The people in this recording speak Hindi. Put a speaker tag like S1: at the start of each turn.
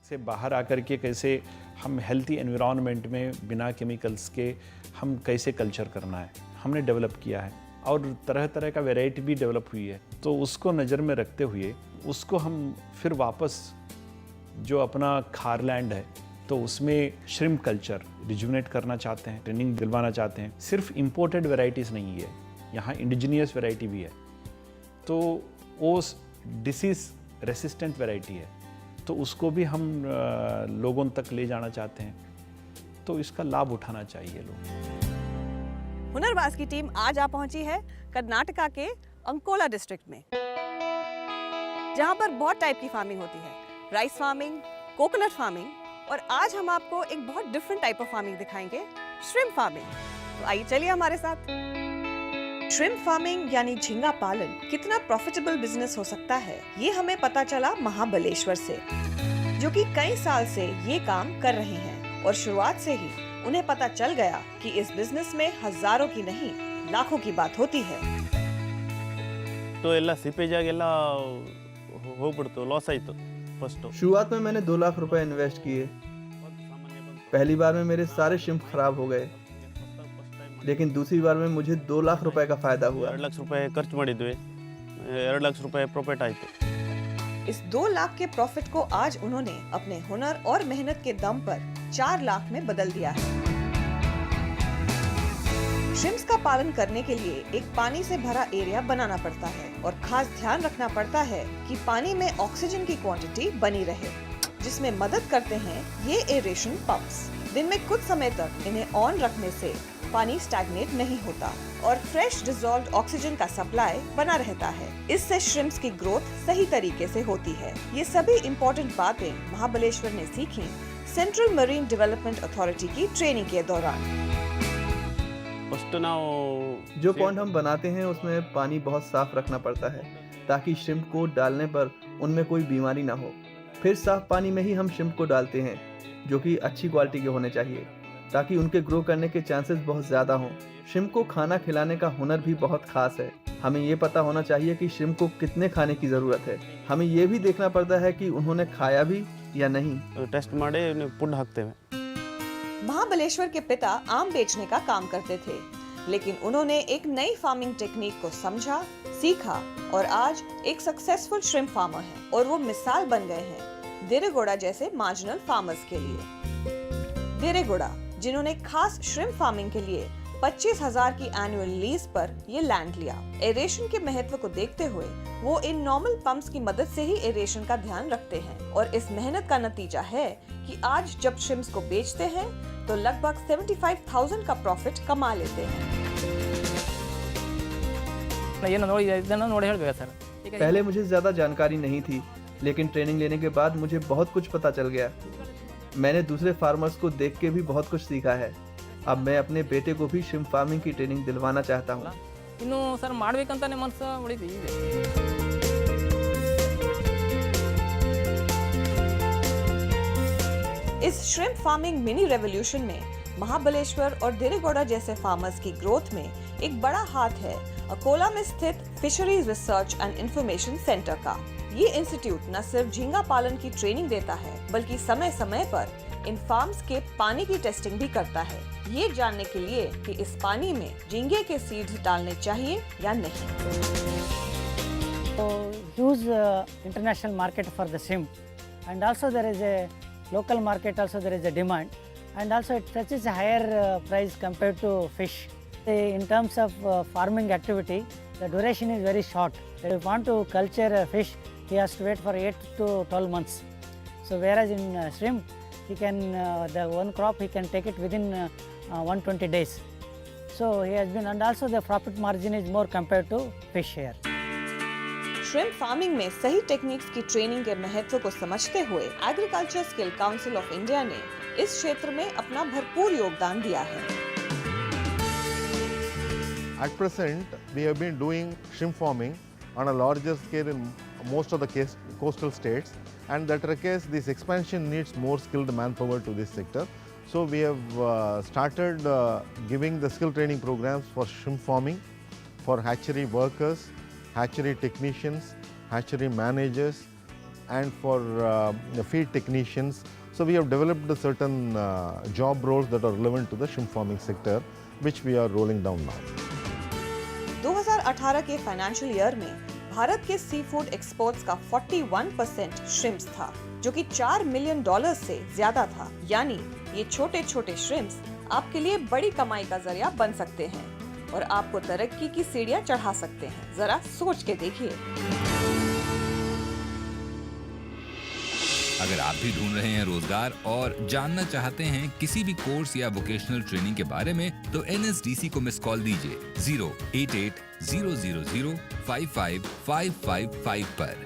S1: से बाहर आकर के कैसे हम हेल्थी एनवायरनमेंट में बिना केमिकल्स के हम कैसे कल्चर करना है हमने डेवलप किया है और तरह तरह का वैरायटी भी डेवलप हुई है। तो उसको नज़र में रखते हुए उसको हम फिर वापस जो अपना खारलैंड है तो उसमें श्रिम्प कल्चर रिजुनेट करना चाहते हैं, ट्रेनिंग दिलवाना चाहते हैं। सिर्फ इम्पोर्टेड वैरायटीज़ नहीं है, यहाँ इंडिजीनियस वैरायटी भी है। तो वो डिसीज़ रेसिस्टेंट वैरायटी है, तो उसको भी हम लोगों तक ले जाना चाहते हैं। तो इसका लाभ उठाना चाहिए लोग।
S2: हुनरबाज की टीम आज आ पहुंची है कर्नाटका के अंकोला डिस्ट्रिक्ट में, जहां पर बहुत टाइप की फार्मिंग होती है, राइस फार्मिंग, कोकोनट फार्मिंग, और आज हम आपको एक बहुत डिफरेंट टाइप ऑफ फार्मिंग दिखाएंगे, श्रिम्प फार्मिंग। तो आइए चलिए हमारे साथ। श्रिम्प फार्मिंग यानी झींगा पालन कितना प्रॉफिटेबल बिजनेस हो सकता है, ये हमें पता चला महाबलेश्वर से, जो कि कई साल से ये काम कर रहे हैं। और शुरुआत से ही उन्हें पता चल गया कि इस बिजनेस में हजारों की नहीं लाखों की बात होती है।
S3: तो ಎಲ್ಲ ಸಿಪೇಜಾಗೆಲ್ಲ ಹೋಗ್ಬಿಡ್ತು, ಲಾಸ್ ಆಯಿತು ಫಸ್ಟು।
S4: शुरुआत में मैंने 2 लाख रुपए इन्वेस्ट किए। पहली बार में मेरे सारे शिम्प खराब हो गए, लेकिन दूसरी बार में मुझे 2 लाख रुपए का फायदा हुआ।
S3: 2 ಲಕ್ಷ ರೂಪಾಯಿ ಖರ್ಚು ಮಾಡಿದ್ವಿ, 2 ಲಕ್ಷ ರೂಪಾಯಿ ಪ್ರಾಫಿಟ್ ಆಯಿತು।
S2: इस 2 लाख के प्रॉफिट को आज उन्होंने अपने हुनर और मेहनत के दम पर 4 लाख में बदल दिया है। श्रिम्प्स का पालन करने के लिए एक पानी से भरा एरिया बनाना पड़ता है और खास ध्यान रखना पड़ता है कि पानी में ऑक्सीजन की क्वांटिटी बनी रहे, जिसमें मदद करते हैं ये एरेशन पंप्स। दिन में कुछ समय तक इन्हें ऑन रखने से पानी स्टैग्नेट नहीं होता और फ्रेश डिसॉल्व्ड ऑक्सीजन का सप्लाई बना रहता है। इससे श्रिम्प्स की ग्रोथ सही तरीके से होती है। ये सभी इम्पोर्टेंट बातें महाबलेश्वर ने सीखी सेंट्रल मरीन डेवलपमेंट अथॉरिटी की ट्रेनिंग के दौरान।
S3: ಫಸ್ಟ್ ನಾವು
S4: जो पॉन्ड हम बनाते हैं उसमें पानी बहुत साफ रखना पड़ता है ताकि शिम्प को डालने पर उनमें कोई बीमारी ना हो। फिर साफ पानी में ही हम शिम्प को डालते हैं, जो कि अच्छी क्वालिटी के होने चाहिए ताकि उनके ग्रो करने के चांसेस बहुत ज़्यादा हों। शिम्प को खाना खिलाने का हुनर भी बहुत खास है। हमें ये पता होना चाहिए कि शिम्प को कितने खाने की ज़रूरत है। हमें ये भी देखना पड़ता है कि उन्होंने खाया भी या नहीं।
S3: ಟೆಸ್ಟ್ ಮಾಡಿ ಫುಡ್ ಹಾಕ್ತೇವೆ।
S2: महाबलेश्वर के पिता आम बेचने का काम करते थे, लेकिन उन्होंने एक नई फार्मिंग टेक्निक को समझा, सीखा और आज एक सक्सेसफुल श्रिम्प फार्मर हैं और वो मिसाल बन गए हैं देरेगौड़ा जैसे मार्जिनल फार्मर्स के लिए। देरेगौड़ा, जिन्होंने खास श्रिम्प फार्मिंग के लिए 25,000 की एनुअल लीज पर ये लैंड लिया। एरेशन के महत्व को देखते हुए वो इन नॉर्मल पंप्स की मदद से ही एरेशन का ध्यान रखते हैं और इस मेहनत का नतीजा है कि आज जब श्रिम्प्स को बेचते हैं तो लगभग 75,000 का प्रॉफिट कमा लेते हैं।
S4: पहले मुझे ज़्यादा जानकारी नहीं थी, लेकिन ट्रेनिंग लेने के बाद मुझे बहुत कुछ पता चल गया। मैंने दूसरे फार्मर्स को देख के भी बहुत कुछ सीखा है। अब मैं अपने बेटे को भी श्रिम्प फार्मिंग की ट्रेनिंग दिलवाना चाहता हूँ।
S5: ಇನ್ನು ಸರ್ ಮಾಡಬೇಕಂತಾನೆ ಮನಸ್ಸು ಉಳಿತು ಇದೆ।
S2: इस श्रिम्प फार्मिंग मिनी रेवोल्यूशन में महाबलेश्वर और देरेगौड़ा जैसे फार्मर्स की ग्रोथ में एक बड़ा हाथ है अकोला में स्थित fisheries research and information centre का। ये इंस्टीट्यूट न सिर्फ झींगा पालन की ट्रेनिंग देता है, बल्कि समय समय पर इन फार्म्स के पानी की टेस्टिंग भी करता है, ये जानने के लिए कि इस पानी में झींगे के सीड्स डालने चाहिए या नहीं।
S6: So huge international market for the shrimp, and also there is a local market. Also there is a demand, and also it fetches a higher price compared to fish. In terms of farming activity, the duration is very short. If you want to culture a fish, he has to wait for 8 to 12 months. So whereas in shrimp, he can the one crop he can take it within 120 days. So he has been, and also the profit margin is more compared to fish here.
S2: Shrimp farming में सही टेक्निक्स की ट्रेनिंग के महत्व को समझते हुए agriculture skill council of India ने इस क्षेत्र में अपना भरपूर योगदान दिया है।
S7: At present, we have been doing shrimp farming on a larger scale in most of the coastal states, and that case this expansion needs more skilled manpower to this sector. So we have started giving the skill training programs for shrimp farming, for hatchery workers, hatchery technicians, hatchery managers, and for feed technicians. So we have developed certain job roles that are relevant to the shrimp farming sector, which we are rolling down now.
S2: 2018 के फाइनेंशियल ईयर में भारत के सी फूड एक्सपोर्ट्स का 41% श्रिम्प्स था, जो कि $4 मिलियन से ज्यादा था। यानी ये छोटे छोटे श्रिम्प्स आपके लिए बड़ी कमाई का जरिया बन सकते हैं और आपको तरक्की की सीढ़ियां चढ़ा सकते हैं। जरा सोच के देखिए।
S8: अगर आप भी ढूंढ रहे हैं रोजगार और जानना चाहते हैं किसी भी कोर्स या वोकेशनल ट्रेनिंग के बारे में, तो NSDC को मिस कॉल दीजिए 088 000 55555 पर।